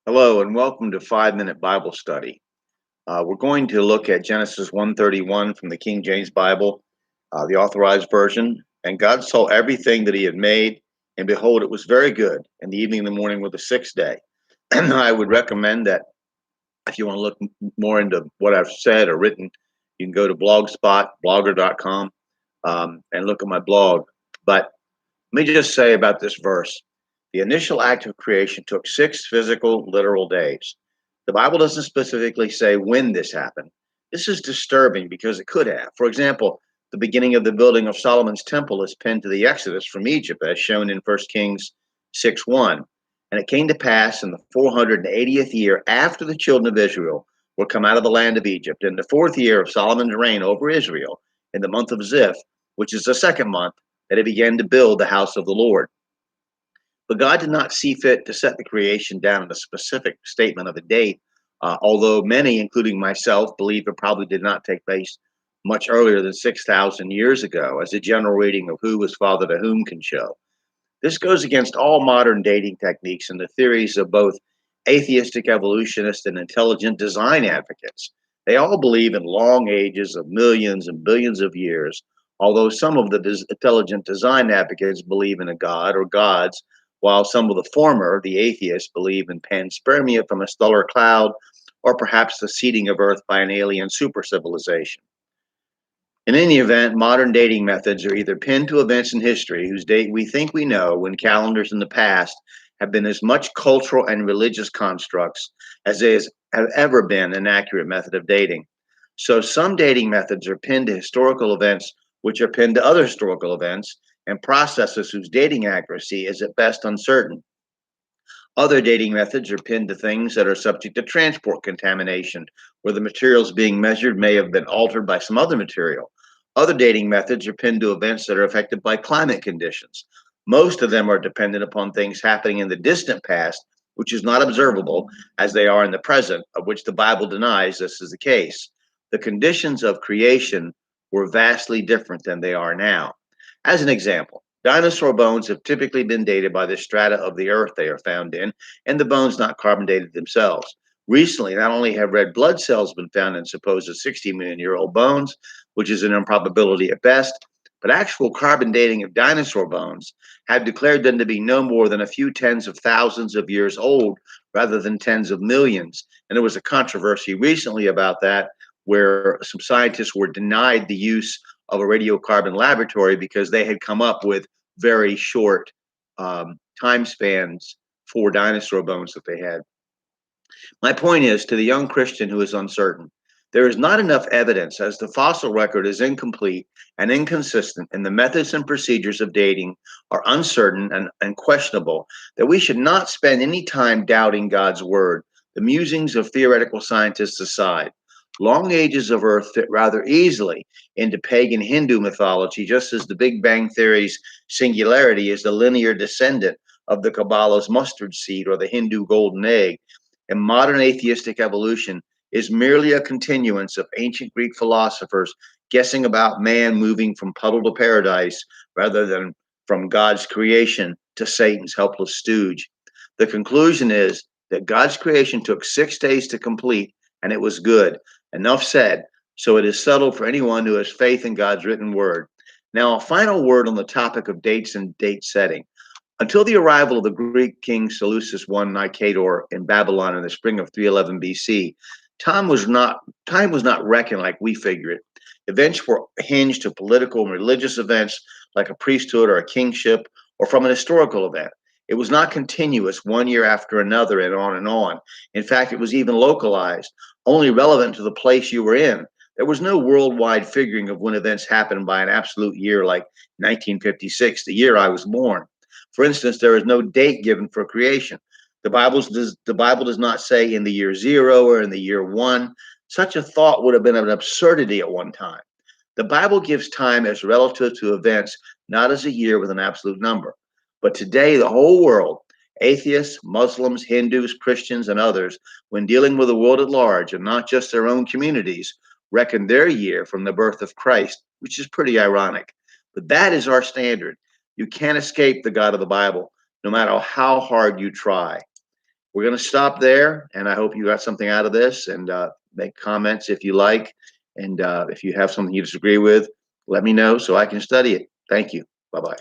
Hello and welcome to 5 Minute Bible Study. We're going to look at Genesis 1:31 from the King James Bible, the Authorized Version. And God saw everything that he had made, and behold, it was very good. And the evening and the morning were the sixth day. And I would recommend that if you want to look more into what I've said or written, you can go to Blogspot, blogger.com, and look at my blog. But let me just say about this verse. The initial act of creation took 6 physical, literal days. The Bible doesn't specifically say when this happened. This is disturbing because it could have. For example, the beginning of the building of Solomon's temple is pinned to the Exodus from Egypt, as shown in 1 Kings 6:1. And it came to pass in the 480th year after the children of Israel were come out of the land of Egypt, in the fourth year of Solomon's reign over Israel, in the month of Ziph, which is the second month, that he began to build the house of the Lord. But God did not see fit to set the creation down in a specific statement of a date, although many, including myself, believe it probably did not take place much earlier than 6,000 years ago, as a general reading of who was father to whom can show. This goes against all modern dating techniques and the theories of both atheistic evolutionists and intelligent design advocates. They all believe in long ages of millions and billions of years, although some of the intelligent design advocates believe in a god or gods, while some of the former, the atheists, believe in panspermia from a stellar cloud or perhaps the seeding of Earth by an alien super civilization. In any event, modern dating methods are either pinned to events in history whose date we think we know, when calendars in the past have been as much cultural and religious constructs as they have ever been an accurate method of dating. So some dating methods are pinned to historical events, which are pinned to other historical events, and processes whose dating accuracy is at best uncertain. Other dating methods are pinned to things that are subject to transport contamination, where the materials being measured may have been altered by some other material. Other dating methods are pinned to events that are affected by climate conditions. Most of them are dependent upon things happening in the distant past, which is not observable as they are in the present, of which the Bible denies this is the case. The conditions of creation were vastly different than they are now. As an example, dinosaur bones have typically been dated by the strata of the earth they are found in, and the bones not carbon dated themselves. Recently, not only have red blood cells been found in supposed 60 million year old bones, which is an improbability at best, but actual carbon dating of dinosaur bones have declared them to be no more than a few tens of thousands of years old rather than tens of millions. And there was a controversy recently about that, where some scientists were denied the use of a radiocarbon laboratory because they had come up with very short time spans for dinosaur bones that they had. My point is, to the young Christian who is uncertain, there is not enough evidence, as the fossil record is incomplete and inconsistent, and the methods and procedures of dating are uncertain and questionable, that we should not spend any time doubting God's word, the musings of theoretical scientists aside. Long ages of Earth fit rather easily into pagan Hindu mythology, just as the Big Bang Theory's singularity is the linear descendant of the Kabbalah's mustard seed or the Hindu golden egg. And modern atheistic evolution is merely a continuance of ancient Greek philosophers guessing about man moving from puddle to paradise rather than from God's creation to Satan's helpless stooge. The conclusion is that God's creation took 6 days to complete, and it was good. Enough said. So it is settled for anyone who has faith in God's written word. Now, a final word on the topic of dates and date setting. Until the arrival of the Greek king Seleucus I Nicator in Babylon in the spring of 311 BC, time was not reckoned like we figure it. Events were hinged to political and religious events like a priesthood or a kingship, or from an historical event. It was not continuous one year after another and on and on. In fact, it was even localized, only relevant to the place you were in. There was no worldwide figuring of when events happened by an absolute year like 1956, the year I was born. For instance, there is no date given for creation. The Bible does not say in the year zero or in the year one. Such a thought would have been an absurdity at one time. The Bible gives time as relative to events, not as a year with an absolute number. But today, the whole world, atheists, Muslims, Hindus, Christians, and others, when dealing with the world at large and not just their own communities, reckon their year from the birth of Christ, which is pretty ironic. But that is our standard. You can't escape the God of the Bible, no matter how hard you try. we're going to stop there, and I hope you got something out of this, and make comments if you like. And if you have something you disagree with, let me know so I can study it. Thank you. Bye-bye.